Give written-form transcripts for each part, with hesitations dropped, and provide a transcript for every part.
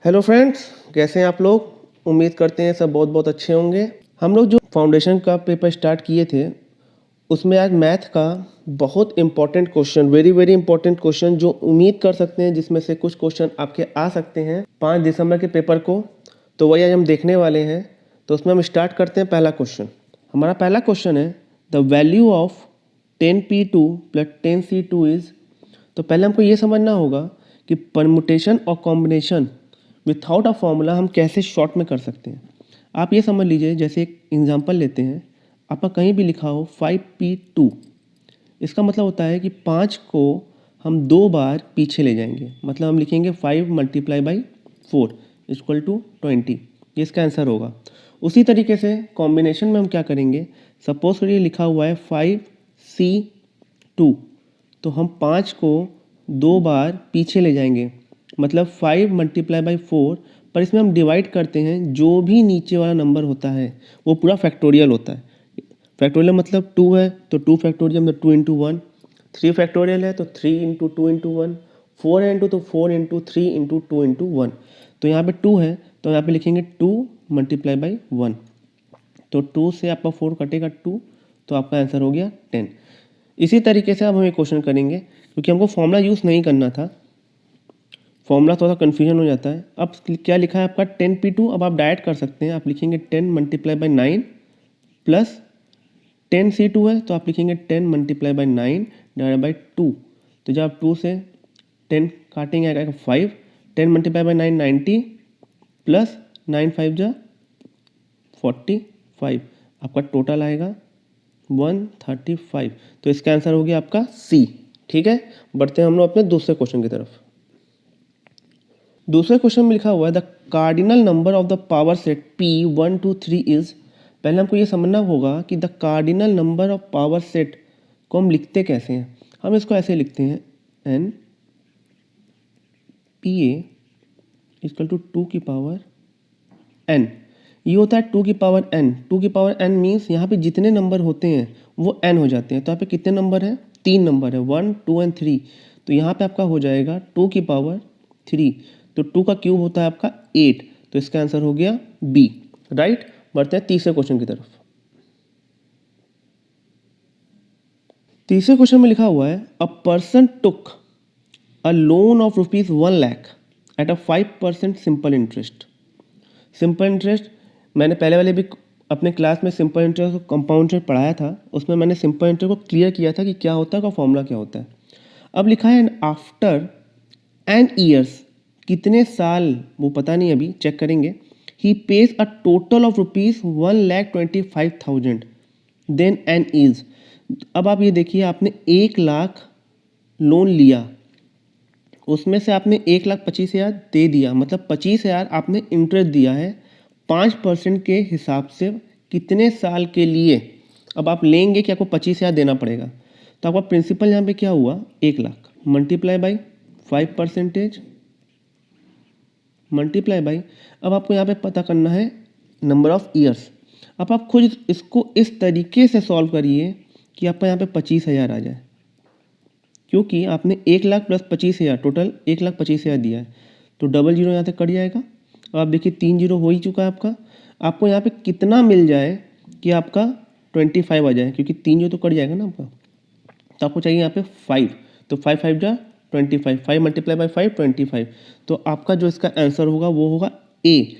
Hello friends, कैसे हैं आप लोग। उम्मीद करते हैं सब बहुत बहुत अच्छे होंगे। हम लोग जो फाउंडेशन का पेपर स्टार्ट किए थे उसमें आज मैथ का बहुत important question, very very important question जो उम्मीद कर सकते हैं जिसमें से कुछ क्वेश्चन आपके आ सकते हैं 5 दिसंबर के पेपर को, तो वही आज हम देखने वाले हैं। तो उसमें हम स्टार्ट करते हैं। पहला क्वेश्चन, हमारा पहला क्वेश्चन है the value of 10p2 plus 10c2 is. तो पहले हमको ये समझना होगा कि परमुटेशन और कॉम्बिनेशन विथआउट अ फॉर्मूला हम कैसे शॉर्ट में कर सकते हैं। आप ये समझ लीजिए, जैसे एक एग्जांपल लेते हैं, आपका कहीं भी लिखा हो 5p2, इसका मतलब होता है कि 5 को हम 2 बार पीछे ले जाएंगे। मतलब हम लिखेंगे 5 मल्टीप्लाई बाई 4 इक्वल टू 20। ये इसका आंसर होगा। उसी तरीके से कॉम्बिनेशन में हम क्या करेंगे, सपोज करिए लिखा हुआ है 5c2, तो हम 5 को 2 बार पीछे ले जाएंगे। मतलब 5 मल्टीप्लाई बाई 4, पर इसमें हम डिवाइड करते हैं, जो भी नीचे वाला नंबर होता है वो पूरा फैक्टोरियल होता है। फैक्टोरियल मतलब 2 है तो 2 फैक्टोरियल मतलब 2 इंटू 1, 3 फैक्टोरियल है तो 3 इंटू 2 इंटू 1, 4 है इंटू तो 4 इंटू 3 इंटू 2 इंटू 1। तो यहाँ पे 2 है तो यहाँ पे लिखेंगे 2 मल्टीप्लाई बाई 1, तो 2 से आपका 4 कटेगा 2, तो आपका आंसर हो गया 10। इसी तरीके से अब हम एक क्वेश्चन करेंगे, क्योंकि हमको फॉर्मूला यूज़ नहीं करना था, फॉर्मूला थोड़ा कन्फ्यूजन हो जाता है। अब क्या लिखा है आपका 10p2, अब आप डायरेक्ट कर सकते हैं। आप लिखेंगे 10 मल्टीप्लाई बाई 9 प्लस 10c2 है तो आप लिखेंगे 10 मल्टीप्लाई बाई 9 डिवाइड बाई 2। तो जब आप 2 से 10 काटेंगे आएगा 5, 10 मल्टीप्लाई बाई 9 90 प्लस 9 5 जा 45, आपका टोटल आएगा 135। तो इसका आंसर हो गया आपका सी। ठीक है, बढ़ते हैं हम लोग अपने दूसरे क्वेश्चन की तरफ। दूसरे क्वेश्चन में लिखा हुआ है the cardinal number of the power set p 1 2 3 is. पहले हमको ये समझना होगा कि the cardinal number of power set को हम लिखते कैसे हैं। हम इसको ऐसे लिखते हैं n p a equal to 2 की पावर n। ये होता है 2 की पावर n। 2 की पावर n मीन्स यहाँ पे जितने नंबर होते हैं वो n हो जाते हैं। तो यहाँ पे कितने नंबर हैं, 3 नंबर है, 1 2 एंड 3। तो यहाँ पे आपका हो जाएगा 2 की पावर 3, तो 2 का क्यूब होता है आपका 8। तो इसका आंसर हो गया बी। राइट, बढ़ते हैं तीसरे क्वेश्चन की तरफ। तीसरे क्वेश्चन में लिखा हुआ है a person took a loan of ₹1 lakh at a 5% simple interest. Simple interest मैंने पहले वाले भी अपने क्लास में सिंपल इंटरेस्ट और कंपाउंड इंटरेस्ट पढ़ाया था। उसमें मैंने सिंपल इंटरेस्ट को क्लियर किया था कि क्या होता है, का फॉर्मूला क्या होता है। अब लिखा है आफ्टर एंड ईयर्स, कितने साल वो पता नहीं, अभी चेक करेंगे। ही page a total of ₹1,25,000 then N is. अब आप ये देखिए, आपने 1 लाख लोन लिया, उसमें से आपने 1,25,000 दे दिया, मतलब 25,000 आपने इंटरेस्ट दिया है 5% के हिसाब से कितने साल के लिए। अब आप लेंगे कि आपको 25,000 देना पड़ेगा। तो आपका प्रिंसिपल यहाँ पे क्या हुआ, 1 lakh multiply by 5% multiply by, अब आपको यहाँ पे पता करना है नंबर ऑफ ईयर्स। अब आप खुद इसको इस तरीके से सॉल्व करिए कि आपका यहाँ पे 25,000 आ जाए, क्योंकि आपने 1 लाख प्लस 25,000 टोटल 1,25,000 दिया है। तो डबल जीरो यहाँ से कट जाएगा। अब आप देखिए 3 जीरो हो ही चुका है आपका। आपको यहाँ पे कितना मिल जाए कि आपका 25 आ जाए, क्योंकि 3 जीरो तो कट जाएगा ना आपका। तो आपको चाहिए यहाँ पे 5, तो 5 5 जा 25, 5 मल्टीप्लाई बाई 5 25। तो आपका जो इसका आंसर होगा वो होगा ए,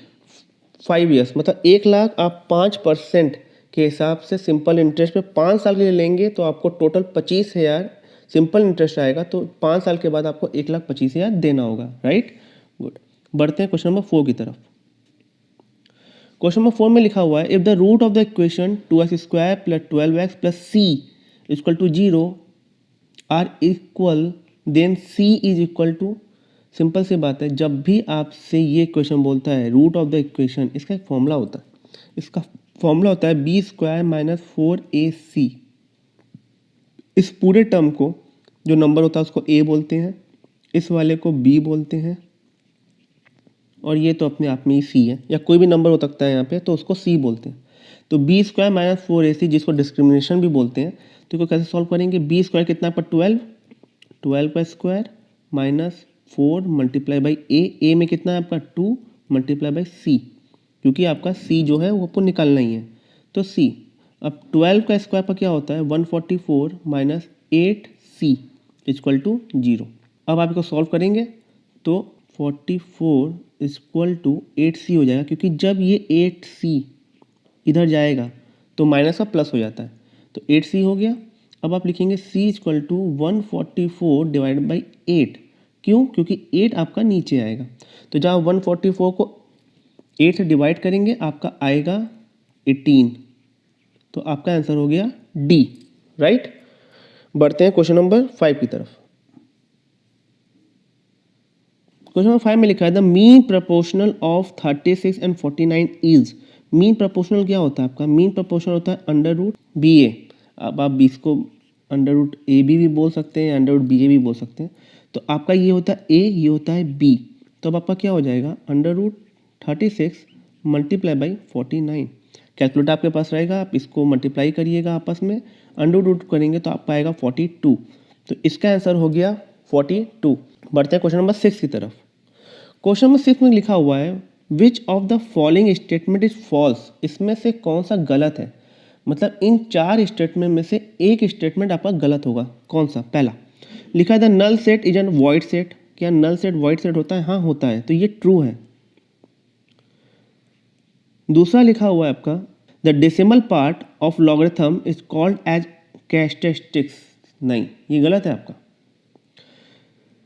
5 ईयर्स। मतलब 1 लाख आप 5% के हिसाब से सिंपल इंटरेस्ट पे 5 साल के लिए लेंगे तो आपको टोटल 25,000 सिंपल इंटरेस्ट आएगा। तो 5 साल के बाद आपको 1,25,000 देना होगा। Right, good. बढ़ते हैं क्वेश्चन नंबर 4 की तरफ। क्वेश्चन नंबर 4 में लिखा हुआ है if the root of the equation 2x² plus 12x plus c equal to 0 are equal, then c is equal to. Simple सी बात है, जब भी आपसे ये क्वेश्चन बोलता है रूट ऑफ द इक्वेशन, इसका एक फॉर्मूला होता है। इसका फॉर्मूला होता है b² माइनस 4ac। इस पूरे टर्म को, जो नंबर होता है उसको a बोलते हैं, इस वाले को b बोलते हैं, और ये तो अपने आप में ही c है, या कोई भी नंबर हो सकता है यहाँ पे, तो उसको c बोलते हैं। तो b² माइनस 4ac, जिसको डिस्क्रिमिनेशन भी बोलते हैं, तो इसको कैसे सॉल्व करेंगे। b² कितना पर 12, 12 का स्क्वायर माइनस 4 मल्टीप्लाई बाई ए में कितना है आपका 2 मल्टीप्लाई बाई सी, क्योंकि आपका सी जो है वो आपको निकालना ही है, तो सी। अब 12 का स्क्वायर पर क्या होता है 144 माइनस 8c इक्वल टू 0। अब आप इसको सॉल्व करेंगे तो 44 इक्वल टू 8c हो जाएगा, क्योंकि जब ये 8c इधर जाएगा तो माइनस का प्लस हो जाता है, तो 8c हो गया। अब आप लिखेंगे c equal to 144 divide by 8, क्यों? क्योंकि 8 आपका नीचे आएगा, तो जब 144 को 8 से डिवाइड करेंगे आपका आएगा 18, तो आपका आंसर हो गया डी, राइट। बढ़ते हैं क्वेश्चन नंबर 5 की तरफ। क्वेश्चन नंबर 5 में लिखा है the mean proportional of 36 and 49 is. Mean proportional क्या होता है आपका? मीन प्रोपोर्शनल होता है अंडर रूट बी ए। अब आप इसको अंडर रूट ए बी भी बोल सकते हैं, अंडर रूट बी ए भी बोल सकते हैं। तो आपका ये होता है ए, ये होता है बी, तो अब आपका क्या हो जाएगा under root 36 multiply by 49। Calculator आपके पास रहेगा, आप इसको मल्टीप्लाई करिएगा आपस में, अंडर रूट करेंगे तो आप पाएगा 42, तो इसका आंसर हो गया 42। बढ़ते हैं क्वेश्चन नंबर 6 की तरफ। क्वेश्चन नंबर 6 में लिखा हुआ है which of the following statement is false. इसमें से कौन सा गलत है? मतलब इन 4 स्टेटमेंट में से एक स्टेटमेंट आपका गलत होगा। कौन सा? पहला लिखा है the null set is an void set. क्या नल सेट वॉइड सेट होता है? हाँ होता है, तो ये ट्रू है। दूसरा लिखा हुआ है आपका the decimal part of logarithm is called as characteristics. नहीं, ये गलत है आपका।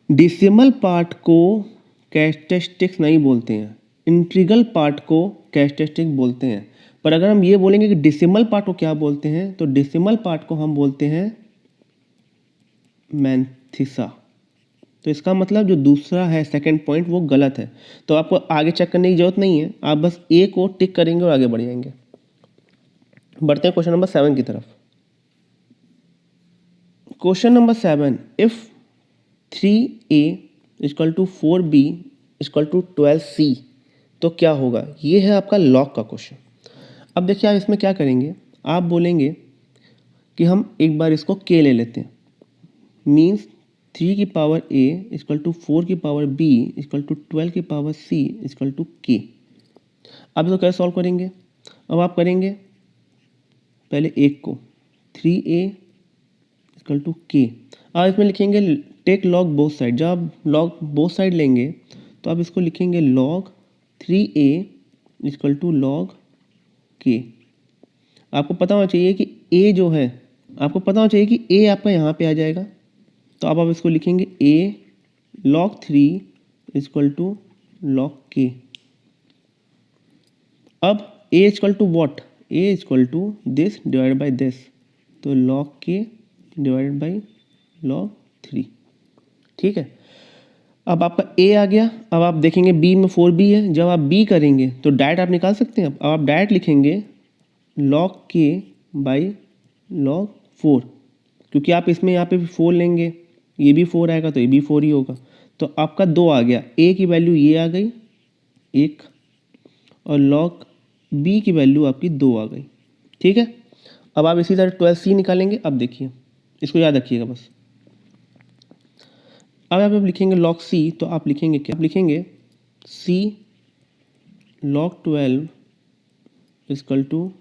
डेसिमल पार्ट को कैरेक्टरिस्टिक्स नहीं बोलते हैं, इंटीग्रल पार्ट को कैरेक्टरिस्टिक बोलते हैं। पर अगर हम ये बोलेंगे कि डेसिमल पार्ट को क्या बोलते हैं, तो डेसिमल पार्ट को हम बोलते हैं मैंथिसा। तो इसका मतलब जो दूसरा है सेकंड पॉइंट वो गलत है, तो आपको आगे चेक करने की जरूरत नहीं है, आप बस ए को टिक करेंगे और आगे बढ़ जाएंगे। बढ़ते हैं क्वेश्चन नंबर 7 की तरफ। Question number 7 if 3a equal to 4b equal to 12c तो क्या होगा? ये है आपका लॉग का क्वेश्चन। अब देखिए आप इसमें क्या करेंगे, आप बोलेंगे कि हम एक बार इसको k ले लेते हैं, मीन्स 3 की पावर a इक्वल टू 4 की पावर b इक्वल टू 12 की power c equal to k। अब इसको कैसे सॉल्व करेंगे? अब आप करेंगे पहले एक को 3a इक्वल टू k, अब इसमें लिखेंगे टेक लॉग बोथ साइड। जब आप लॉग बोथ साइड लेंगे तो आप इसको लिखेंगे log 3a equal to log k। आपको पता होना चाहिए कि a जो है, आपको पता होना चाहिए कि a आपका यहाँ पे आ जाएगा, तो अब आप इसको लिखेंगे a log 3 equal to log k। अब a equal to what? a equal to this divide by this, तो log k divided by log 3। ठीक है, अब आपका a आ गया। अब आप देखेंगे b में 4b है, जब आप b करेंगे तो डायरेक्ट आप निकाल सकते हैं। अब आप डायरेक्ट लिखेंगे log k बाई log 4, क्योंकि आप इसमें यहाँ पे भी 4 लेंगे, ये भी 4 आएगा तो ये भी 4 ही होगा, तो आपका 2 आ गया। a की वैल्यू ये आ गई 1 और log b की वैल्यू आपकी 2 आ गई। ठीक है, अब आप इसी तरह 12c निकालेंगे। अब देखिए, इसको याद रखिएगा बस। अब आप लिखेंगे log c, तो आप लिखेंगे क्या? आप लिखेंगे c log 12 equal to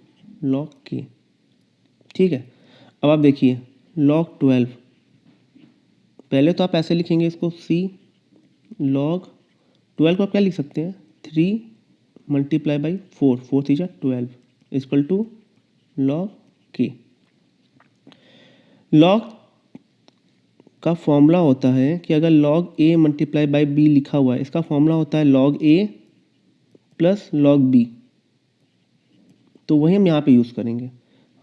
log k। ठीक है, अब आप देखिए log 12, पहले तो आप ऐसे लिखेंगे इसको c log 12 को आप क्या लिख सकते हैं 3 multiply by 4, 4 3 12 equal to log k। log का फॉर्मूला होता है कि अगर log a multiply by b लिखा हुआ है, इसका फॉर्मूला होता है log a plus log b, तो वही हम यहाँ पे यूज़ करेंगे।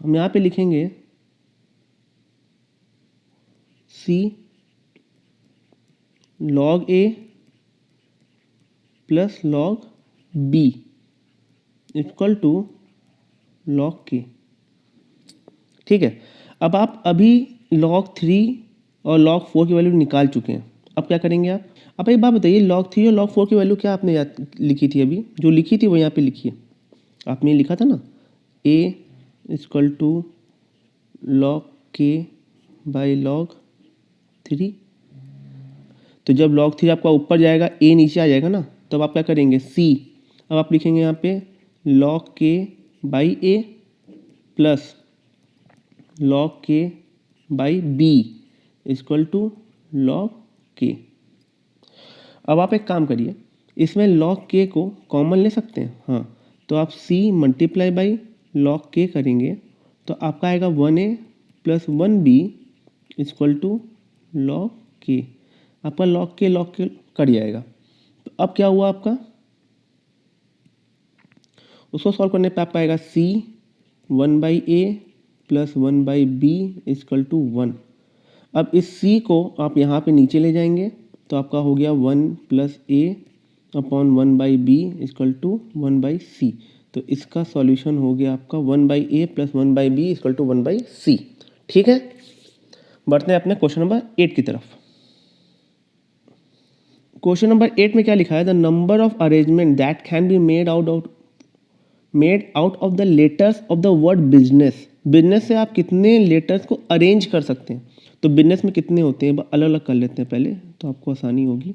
हम यहाँ पे लिखेंगे c log a plus log b equal to log k। ठीक है, अब आप अभी log 3 और log 4 की वैल्यू निकाल चुके हैं। अब क्या करेंगे आप? अब एक बात बताइए, log 3 और log 4 की वैल्यू क्या आपने लिखी थी? अभी जो लिखी थी वो यहाँ पे लिखिए। आपने लिखा था ना a equal to log k by log 3, तो जब log 3 आपका ऊपर जाएगा, a नीचे आ जाएगा ना, तब आप क्या करेंगे, c। अब आप लिखेंगे यहाँ पे log k by a plus log k by b equal to log k। अब आप एक काम करिए, इसमें log k को कॉमन ले सकते हैं, हाँ, तो आप c multiply by log k करेंगे तो आपका आएगा 1a plus 1b equal to log k। आपका log k कट जाएगा। तो अब क्या हुआ आपका, उसको सॉल्व करने पे आपका आएगा c 1/a plus 1/b equal to 1। अब इस c को आप यहाँ पे नीचे ले जाएंगे तो आपका हो गया 1 plus a upon 1/b equal to 1/c। तो इसका सॉल्यूशन हो गया आपका 1/a plus 1/b equal to 1/c। ठीक है, बढ़ते हैं अपने क्वेश्चन नंबर 8 की तरफ। क्वेश्चन नंबर 8 में क्या लिखा है, the number of arrangement that can be made out of the letters of the word business. Business से आप कितने लेटर्स को अरेंज कर सकते हैं, तो बिजनेस में कितने होते हैं अलग अलग कर लेते हैं पहले, तो आपको आसानी होगी।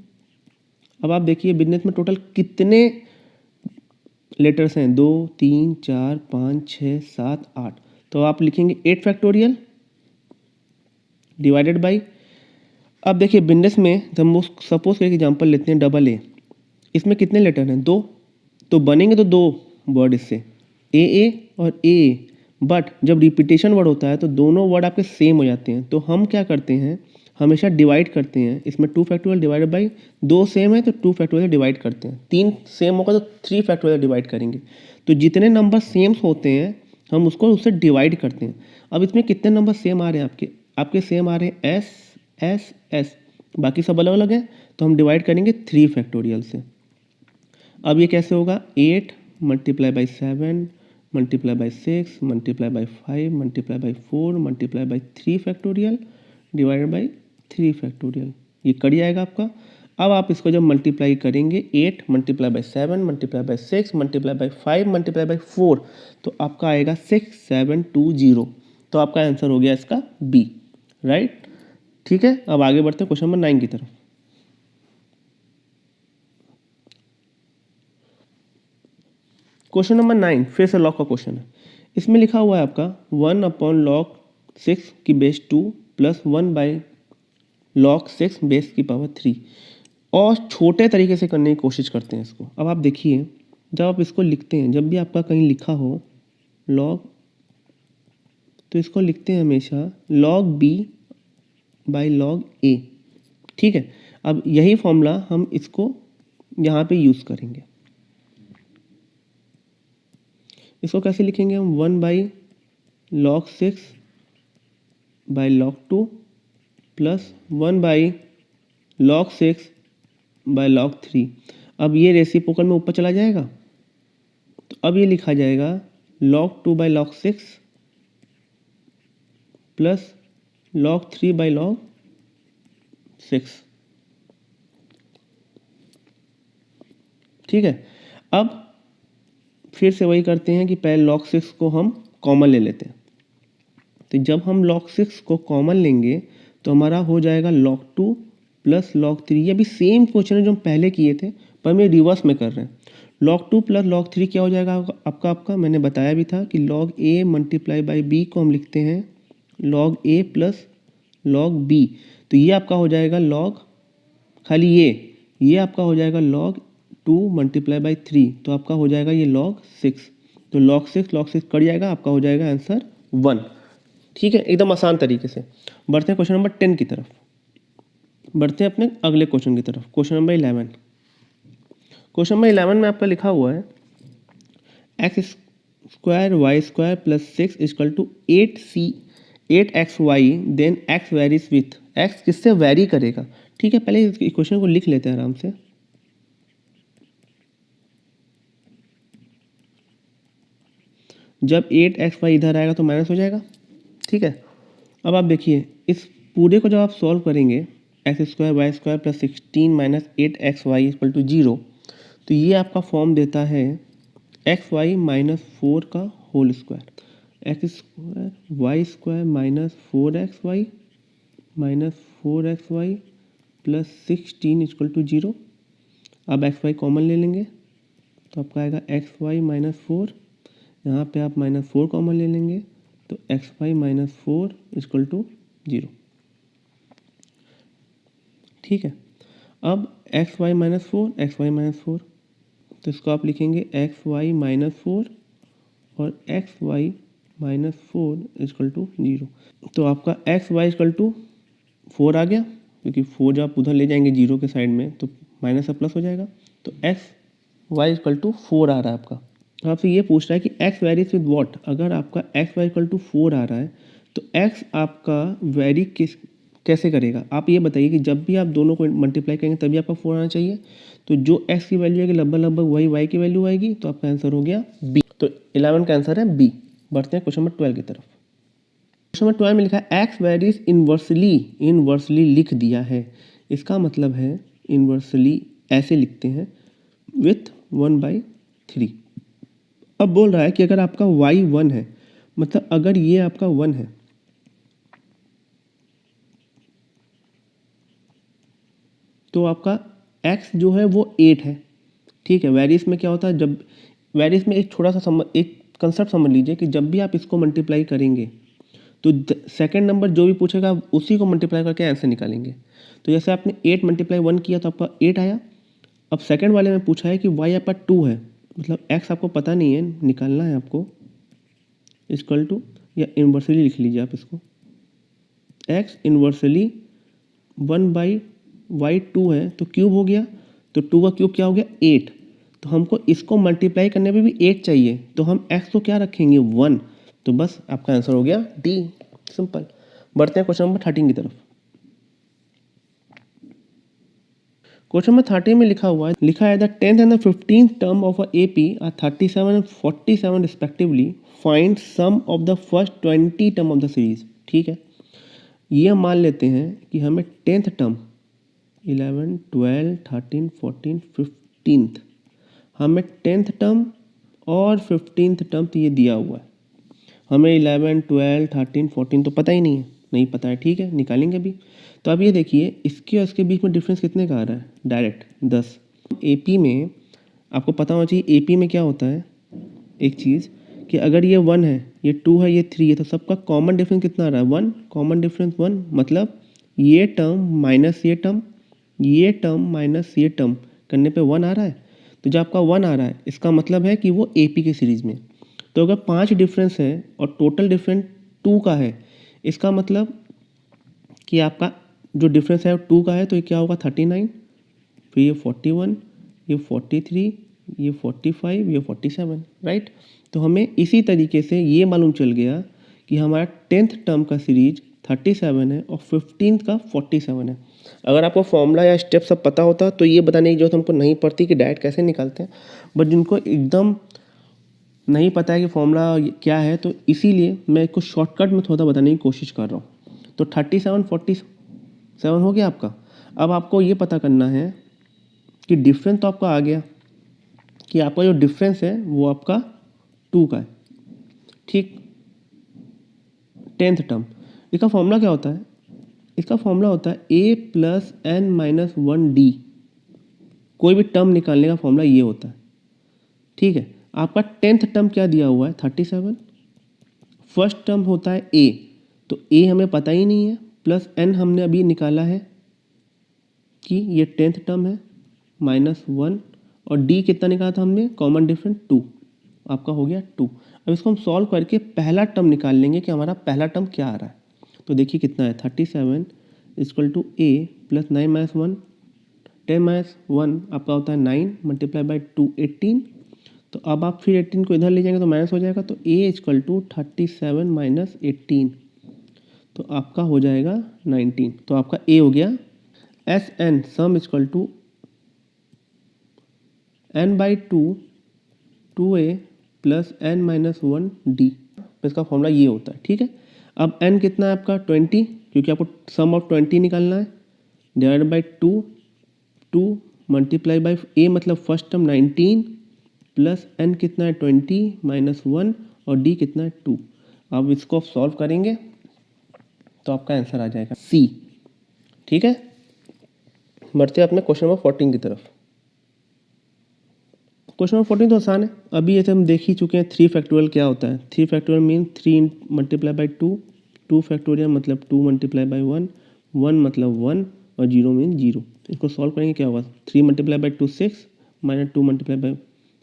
अब आप देखिए बिजनेस में टोटल कितने लेटर्स हैं, 2 3 4 5 6 7 8। तो आप लिखेंगे 8 फैक्टोरियल डिवाइडेड बाई, अब देखिए बिजनेस में हम सपोज एक एग्जांपल लेते हैं डबल ए, इसमें कितने लेटर हैं, 2, तो बनेंगे तो 2 वर्ड इससे ए और ए। बट जब रिपीटेशन वर्ड होता है तो दोनों वर्ड आपके सेम हो जाते हैं, तो हम क्या करते हैं, हमेशा डिवाइड करते हैं। इसमें 2 फैक्टोरियल डिवाइडेड बाई, 2 सेम है तो 2 फैक्टोरियल डिवाइड करते हैं, 3 सेम होगा तो 3 फैक्टोरियल डिवाइड करेंगे। तो जितने नंबर सेम्स होते हैं हम उसको उससे डिवाइड करते हैं। अब इसमें कितने नंबर सेम आ रहे हैं आपके सेम आ रहे हैं एस एस एस, बाकी सब अलग अलग हैं, तो हम डिवाइड करेंगे 3 फैक्टोरियल से। अब ये कैसे होगा, 8 multiply by 7 multiply by 6 multiply by 5 multiply by 4 multiply by 3 factorial divided by 3 factorial, ये कट जाएगा आपका। अब आप इसको जब मल्टीप्लाई करेंगे 8 multiply by 7 multiply by 6 multiply by 5 multiply by 4, तो आपका आएगा 6720। तो आपका आंसर हो गया इसका बी, राइट। ठीक है, अब आगे बढ़ते हैं क्वेश्चन नंबर 9 की तरफ। क्वेश्चन नंबर 9 फिर से लॉग का क्वेश्चन है। इसमें लिखा हुआ है आपका 1 अपॉन लॉग 6 की base 2 plus 1 by log 6 base की पावर 3, और छोटे तरीके से करने की कोशिश करते हैं इसको। अब आप देखिए जब आप इसको लिखते हैं, जब भी आपका कहीं लिखा हो लॉग, तो इसको लिखते हैं हमेशा लॉग बी बाई लॉग ए। ठीक है, अब यही फॉर्मूला हम इसको यहाँ पे यूज़ करेंगे। इसको कैसे लिखेंगे हम, 1 by log 6 by log 2 plus 1 by log 6 by log 3। अब ये रेसिप्रोकल में ऊपर चला जाएगा, तो अब ये लिखा जाएगा log 2 by log 6 plus log 3 by log 6। ठीक है, अब फिर से वही करते हैं कि पहले log 6 को हम कॉमन ले लेते हैं। तो जब हम log 6 को कॉमन लेंगे तो हमारा हो जाएगा log 2 प्लस log 3। ये भी सेम क्वेश्चन है जो हम पहले किए थे, पर हम रिवर्स में कर रहे हैं। log 2 प्लस log 3 क्या हो जाएगा आपका मैंने बताया भी था कि log a multiply by b को हम लिखते हैं log a plus log b। तो ये आपका हो जाएगा log, खाली ये आपका हो जाएगा log 2 मल्टीप्लाई बाई 3, तो आपका हो जाएगा ये log 6। तो log 6 कट जाएगा, आपका हो जाएगा आंसर 1। ठीक है, एकदम आसान तरीके से। बढ़ते हैं क्वेश्चन नंबर 10 की तरफ, बढ़ते हैं अपने अगले क्वेश्चन की तरफ। क्वेश्चन नंबर 11, क्वेश्चन नंबर 11 में आपका लिखा हुआ है x square y square plus 6 equal to 8x y, then x varies with, x किससे वेरी करेगा। ठीक है, पहले इस क्वेश्चन को लिख लेते हैं आराम से। जब 8xy इधर आएगा तो माइनस हो जाएगा। ठीक है, अब आप देखिए इस पूरे को जब आप सॉल्व करेंगे x square y square plus 16 minus 8xy equal to 0, तो ये आपका फॉर्म देता है xy माइनस 4 का whole square, x square y square minus 4xy minus 4xy plus 16 equal to 0। अब एक्स वाई कॉमन ले लेंगे तो आपका आएगा एक्स वाई माइनस 4। यहाँ पर आप -4 कॉमन ले लेंगे तो x y minus 4 equal to 0। ठीक है, अब एक्स वाई माइनस 4 तो इसको आप लिखेंगे एक्स वाई माइनस 4 और x y minus 4 equal to 0। तो आपका एक्स वाई इक्वल टू 4 आ गया, क्योंकि 4 जब आप उधर ले जाएंगे 0 के साइड में तो माइनस और प्लस हो जाएगा। तो एक्स वाई इक्वल टू 4 आ रहा है आपका। तो आपसे ये पूछ रहा है कि एक्स वेरीज विद वॉट। अगर आपका एक्स वाई इक्वल टू 4 आ रहा है तो एक्स आपका वेरी कैसे करेगा। आप ये बताइए कि जब भी आप दोनों को मल्टीप्लाई करेंगे तभी आपका 4 आना चाहिए। तो जो एक्स की वैल्यू आएगी लगभग वही वाई की वैल्यू आएगी। तो आपका आंसर हो गया बी। तो 11 का आंसर है बी। बढ़ते हैं क्वेश्चन नंबर 12 की तरफ। क्वेश्चन नंबर 12 में लिखा है एक्स वेरीज इनवर्सली लिख दिया है। इसका मतलब है इनवर्सली ऐसे लिखते हैं विथ 1/3। अब बोल रहा है कि अगर आपका y 1 है, मतलब अगर ये आपका 1 है तो आपका x जो है वो 8 है। ठीक है, वेरियस में क्या होता है, जब वेरियस में एक छोटा सा एक कंसेप्ट समझ लीजिए कि जब भी आप इसको मल्टीप्लाई करेंगे तो सेकंड नंबर जो भी पूछेगा उसी को मल्टीप्लाई करके आंसर निकालेंगे। तो जैसे आपने 8 × 1 किया तो आपका 8 आया। अब सेकंड वाले में पूछा है कि y आपका 2 है, मतलब x आपको पता नहीं है, निकालना है आपको, इक्वल टू या इन्वर्सली लिख लीजिए आप इसको, x इन्वर्सली 1/y2 है तो क्यूब हो गया। तो 2 का क्यूब क्या हो गया 8। तो हमको इसको मल्टीप्लाई करने में भी 8 चाहिए, तो हम x को क्या रखेंगे 1। तो बस आपका आंसर हो गया डी, सिंपल। बढ़ते हैं क्वेश्चन नंबर 13 की तरफ। क्वेश्चन नंबर 13 में लिखा है the 10th and the 15th term of a AP are 37 and 47 respectively, find sum of the first 20 term of the series. ठीक है, ये हम मान लेते हैं कि हमें 10th टर्म 11, 12, 13, 14, 15th, हमें 10th टर्म और 15th टर्म तो ये दिया हुआ है। हमें 11, 12, 13, 14 तो पता ही नहीं पता है। ठीक है, निकालेंगे भी। तो अब ये देखिए इसके और इसके बीच में डिफरेंस कितने का आ रहा है, डायरेक्ट 10। एपी में आपको पता होना चाहिए, एपी में क्या होता है एक चीज़ कि अगर ये 1 है, ये 2 है, ये 3 है, तो सबका कॉमन डिफरेंस कितना आ रहा है 1। कॉमन डिफरेंस 1 मतलब ये टर्म माइनस ये टर्म, ये टर्म माइनस ये टर्म करने पे 1 आ रहा है। तो जब आपका 1 आ रहा है इसका मतलब है कि वो एपी के सीरीज़ में। तो अगर 5 डिफरेंस है और टोटल डिफरेंस 2 का है, इसका मतलब कि आपका जो डिफरेंस है 2 का है, तो ये क्या होगा 39, फिर ये 41, ये 43, ये 45, ये 47, राइट। तो हमें इसी तरीके से ये मालूम चल गया कि हमारा 10th टर्म का सीरीज 37 है और 15th का 47 है। अगर आपको फॉर्मूला या स्टेप सब पता होता तो ये बताने की जरूरत हमको नहीं पड़ती कि डायरेक्ट कैसे निकालते हैं। बट जिनको एकदम नहीं पता है कि फॉर्मूला क्या है, तो इसीलिए मैं इसको शॉर्टकट में थोड़ा बताने की कोशिश कर रहा हूँ। तो 37, 47 हो गया आपका। अब आपको ये पता करना है कि डिफरेंस तो आपका आ गया कि आपका जो डिफरेंस है वो आपका 2 का है। ठीक, 10th टर्म, इसका फॉर्मूला क्या होता है, इसका फॉर्मूला होता है a + n - 1d। कोई भी टर्म निकालने का फॉर्मूला ये होता है। ठीक है, आपका 10th टर्म क्या दिया हुआ है 37, फर्स्ट टर्म होता है a, तो a हमें पता ही नहीं है, प्लस n हमने अभी निकाला है कि ये 10th टर्म है -1, और d कितना निकाला था हमने कॉमन डिफरेंस 2, आपका हो गया 2। अब इसको हम सॉल्व करके पहला टर्म निकाल लेंगे कि हमारा पहला टर्म क्या आ रहा है। तो देखिए कितना है 37 = a + 9 - 1, 10 - 1 आपका होता है 9 × 2 18। तो अब आप फिर 18 को इधर ले जाएंगे तो माइनस हो जाएगा, तो a = 37 - 18, तो आपका हो जाएगा 19। तो आपका a हो गया। Sn सम = n/2 2a + n - 1d। इसका फॉर्मूला ये होता है। ठीक है, अब n कितना है आपका 20, क्योंकि आपको सम ऑफ 20 निकालना है, divided by 2 multiply by a मतलब फर्स्ट टर्म 19 प्लस n कितना है 20 - 1 और d कितना है 2। अब इसको आप सॉल्व करेंगे तो आपका आंसर आ जाएगा C। ठीक है, बढ़ते हैं अपने क्वेश्चन नंबर 14 की तरफ। क्वेश्चन नंबर 14 तो आसान है, अभी जैसे हम देख ही चुके हैं 3 फैक्टोरियल क्या होता है। 3 factorial mean 3 multiply by 2, 2 factorial मतलब 2 मल्टीप्लाई बाई 1, 1 मतलब 1 और 0 मीन 0। इसको सॉल्व करेंगे क्या होगा, 3 multiply by 2 6 minus 2 multiply by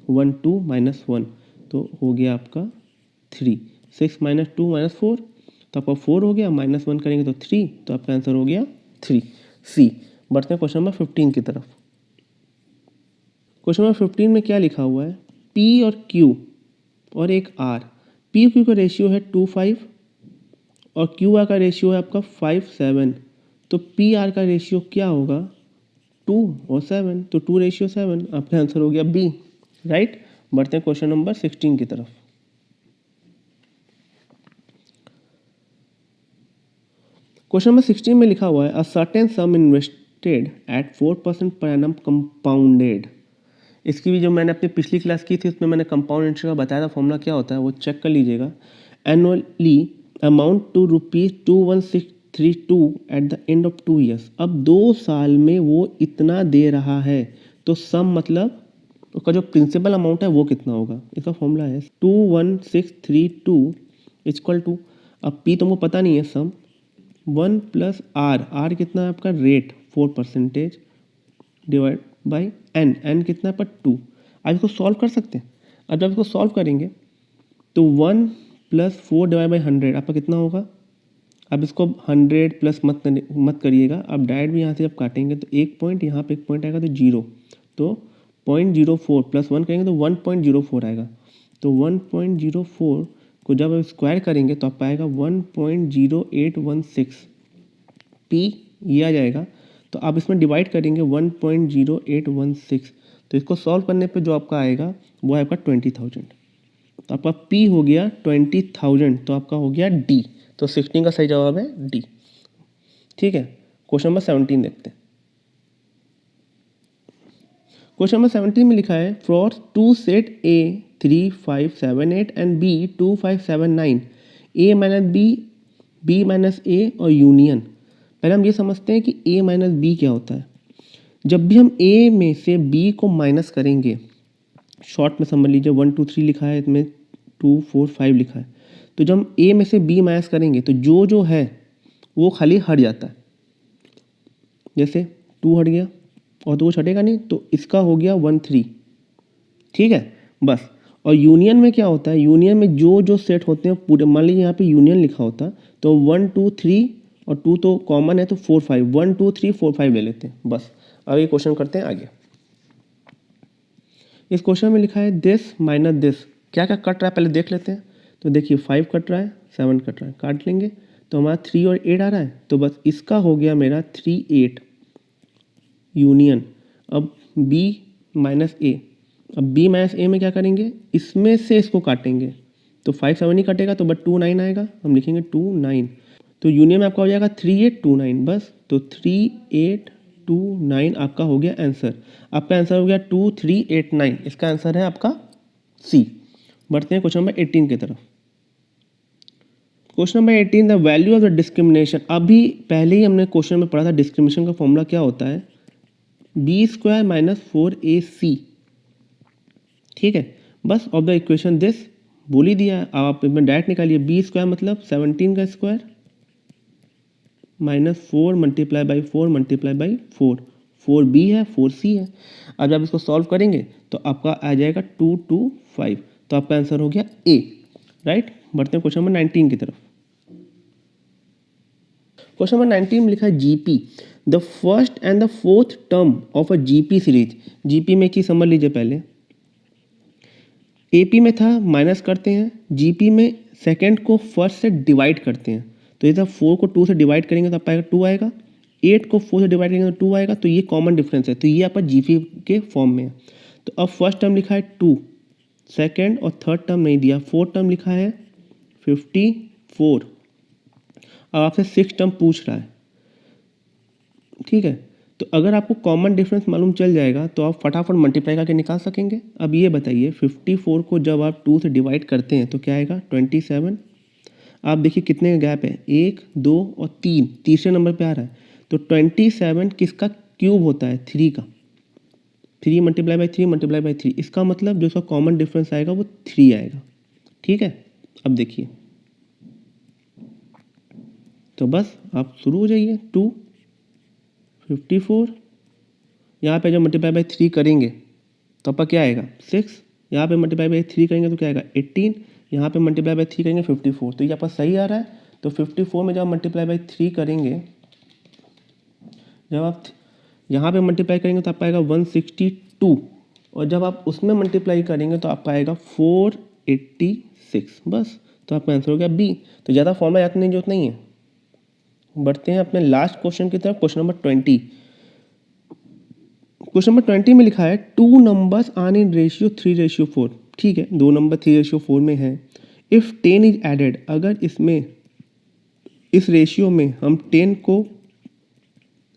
1 2 minus 1, तो हो गया आपका 3। 6 माइनस 2 माइनस 4 तो आपका 4 हो गया, माइनस 1 करेंगे तो 3, तो आपका आंसर हो गया 3 सी। बढ़ते हैं क्वेश्चन नंबर 15 की तरफ। क्वेश्चन नंबर 15 में क्या लिखा हुआ है, P और Q और एक R। P और Q का रेशियो है 2 5 और QR का रेशियो है आपका 5 7, तो PR का रेशियो क्या होगा 2 और 7, तो 2:7, आपका आंसर हो गया बी, राइट। बढ़ते हैं क्वेश्चन नंबर 16 की तरफ। क्वेश्चन नंबर 16 में लिखा हुआ है a certain some invested at 4% per annum compounded. इसकी भी जो मैंने अपनी पिछली क्लास की थी उसमें मैंने कंपाउंड इंटरेस्ट का बताया था, फॉर्मूला क्या होता है वो चेक कर लीजिएगा। Annually amount to ₹21632 at the end of 2 years. अब 2 साल में वो इतना दे रहा है, तो सम मतलब उसका जो प्रिंसिपल अमाउंट है वो कितना होगा। इसका फॉर्मूला है 21632 इक्वल टू, अब पी तुमको पता नहीं है, सम 1 प्लस आर, आर कितना है आपका rate 4% divide by n, n कितना है पर 2। अब इसको सॉल्व कर सकते हैं। अब जब इसको सॉल्व करेंगे तो 1 प्लस 4 डिवाइड बाई 100 आपका कितना होगा। अब इसको 100 प्लस मत करिएगा, अब डायरेक्ट भी यहाँ से जब काटेंगे तो एक पॉइंट यहाँ पे एक पॉइंट आएगा तो 0, तो 0.04 प्लस 1 करेंगे तो 1.04 आएगा। तो 1.04 को जब आप स्क्वायर करेंगे तो आप आएगा 1.0816, पी ये आ जाएगा। तो आप इसमें डिवाइड करेंगे 1.0816, तो इसको सॉल्व करने पे जो आपका आएगा वो है आपका 20,000, तो आपका पी हो गया 20,000, तो आपका हो गया डी। तो 16 का सही जवाब है डी, ठीक है। क्वेश्चन नंबर 17 देखते हैं। क्वेश्चन नंबर 17 में लिखा है for 2 set A 3 5 7 8 and B 2 5 7 9, A minus B, B minus A और यूनियन। पहले हम ये समझते हैं कि ए माइनस बी क्या होता है। जब भी हम ए में से बी को माइनस करेंगे, शॉर्ट में समझ लीजिए 1 2 3 लिखा है, इसमें 2 4 5 लिखा है, तो जब हम ए में से बी माइनस करेंगे तो जो है वो खाली हट जाता है। जैसे 2 हट गया और तो कुछ हटेगा नहीं, तो इसका हो गया 1 3, ठीक है बस। और यूनियन में क्या होता है, यूनियन में जो सेट होते हैं पूरे, मान लीजिए यहाँ पे यूनियन लिखा होता तो 1 2 3 और 2 तो कॉमन है तो 4 5, 1 2 3 4 5 ले लेते हैं बस। अब ये क्वेश्चन करते हैं आगे। इस क्वेश्चन में लिखा है दिस माइनस दिस, क्या क्या कट रहा है पहले देख लेते हैं। तो देखिए 5 कट रहा है, 7 कट रहा है, काट लेंगे तो हमारा 3 और 8 आ रहा है, तो बस इसका हो गया मेरा 3 8 यूनियन। अब b माइनस ए, अब b माइनस ए में क्या करेंगे, इसमें से इसको काटेंगे तो 5 7 ही कटेगा तो बट 2 9 आएगा, हम लिखेंगे 2 9, तो यूनियन में आपका हो जाएगा 3 8 2 9 बस। तो 3 8 2 9 आपका हो गया आंसर। आपका आंसर हो गया 2 3 8 9, इसका आंसर है आपका सी। बढ़ते हैं क्वेश्चन नंबर 18 की तरफ। Question number 18 the value of the discrimination. अभी पहले ही हमने क्वेश्चन में पढ़ा था डिस्क्रिमिनेशन का फॉर्मूला क्या होता है, बी स्क्वायर माइनस 4ac, ठीक है बस। ऑफ द इक्वेशन दिस बोल ही दिया, अब आप इसमें डायरेक्ट निकालिए, बी स्क्वायर मतलब 17 का square minus 4 multiply by 4 multiply by 4, 4b है 4c है। अब जब इसको सॉल्व करेंगे तो आपका आ जाएगा 2 2 5, तो आपका आंसर हो गया ए, राइट। बढ़ते हैं क्वेश्चन नंबर 19 की तरफ। क्वेश्चन नंबर 19 में लिखा है GP the first and the fourth term of a GP series. GP में की समझ लीजिए, पहले एपी में था माइनस करते हैं, जीपी में सेकंड को फर्स्ट से डिवाइड करते हैं, तो ये 4 को 2 से डिवाइड करेंगे तो आपका 2 आएगा, 8 को 4 से डिवाइड करेंगे तो 2 आएगा, तो ये कॉमन डिफरेंस है, तो ये आपका जीपी के फॉर्म में है। तो अब फर्स्ट टर्म लिखा है 2, सेकेंड और थर्ड टर्म नहीं दिया, फोर्थ टर्म लिखा है 54। अब आपसे 6 टर्म पूछ रहा है, ठीक है। तो अगर आपको कॉमन डिफरेंस मालूम चल जाएगा तो आप फटाफट मल्टीप्लाई करके निकाल सकेंगे। अब ये बताइए 54 को जब आप 2 से डिवाइड करते हैं तो क्या आएगा 27। आप देखिए कितने का गैप है, 1 2 और 3, तीसरे नंबर पे आ रहा है, तो 27 किसका क्यूब होता है 3 का, 3 मल्टीप्लाई बाई 3 मल्टीप्लाई बाई 3, इसका मतलब जो इसका कॉमन डिफरेंस आएगा वो 3 आएगा। ठीक है, अब देखिए तो बस आप शुरू हो जाइए। 2 54, यहाँ पे जब मल्टीप्लाई बाई 3 करेंगे तो आपका क्या आएगा 6, यहाँ पे मल्टीप्लाई बाई 3 करेंगे तो क्या आएगा 18, यहाँ पे मल्टीप्लाई बाई 3 करेंगे 54, तो ये आपका सही आ रहा है। तो 54 में जब मल्टीप्लाई बाई 3 करेंगे, जब आप यहाँ पे मल्टीप्लाई करेंगे तो आपका आएगा 162, और जब आप उसमें मल्टीप्लाई करेंगे तो आपका आएगा 486, बस। तो आपका आंसर हो गया बी। तो ज़्यादा फॉर्मूला याद करने की जरूरत नहीं है। बढ़ते हैं अपने लास्ट क्वेश्चन की तरफ, क्वेश्चन नंबर 20। क्वेश्चन नंबर 20 में लिखा है 2 नंबर्स आर इन रेशियो 3:4। ठीक है, 2 नंबर 3:4 में है। इफ़ 10 इज एडेड, अगर इसमें इस रेशियो में हम 10 को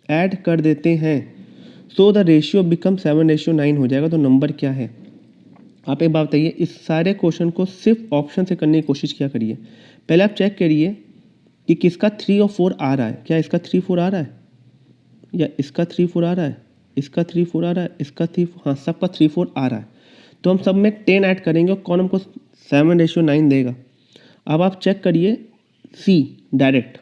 ऐड कर देते हैं सो द रेशियो बिकम 7:9 हो जाएगा। तो नंबर क्या है? आप एक बात बताइए, इस सारे क्वेश्चन को सिर्फ ऑप्शन से करने की कोशिश क्या करिए। पहले आप चेक करिए कि किसका 3 और 4 आ रहा है। क्या इसका 3 4 आ रहा है, या इसका 3 4 आ रहा है, इसका 3 4 आ रहा है, इसका 3, हाँ सबका 3 4 आ रहा है। तो हम सब में 10 ऐड करेंगे और कौन हमको 7:9 देगा। अब आप चेक करिए सी डायरेक्ट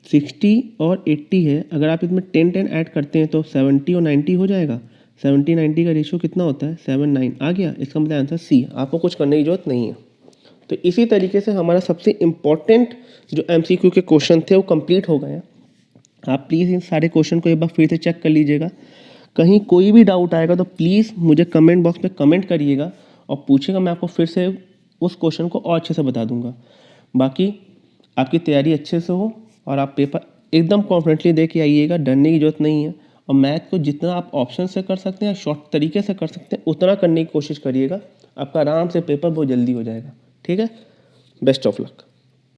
60 और 80 है, अगर आप इसमें 10 ऐड करते हैं तो 70 और 90 हो जाएगा। 70 90 का रेशियो कितना होता है 7 9, आ गया। इसका मतलब आंसर सी, आपको कुछ करने की जरूरत नहीं है। तो इसी तरीके से हमारा सबसे इम्पॉर्टेंट जो MCQ के क्वेश्चन थे वो कंप्लीट हो गए। आप प्लीज़ इन सारे क्वेश्चन को एक बार फिर से चेक कर लीजिएगा। कहीं कोई भी डाउट आएगा तो प्लीज़ मुझे कमेंट बॉक्स में कमेंट करिएगा और पूछिएगा, मैं आपको फिर से उस क्वेश्चन को और अच्छे से बता दूंगा। बाकी आपकी तैयारी अच्छे से हो और आप पेपर एकदम कॉन्फिडेंटली दे के आइएगा, डरने की जरूरत नहीं है। और मैथ को जितना आप ऑप्शन से कर सकते हैं, शॉर्ट तरीके से कर सकते हैं, उतना करने की कोशिश करिएगा। आपका आराम से पेपर बहुत जल्दी हो जाएगा। ठीक है, बेस्ट ऑफ लक।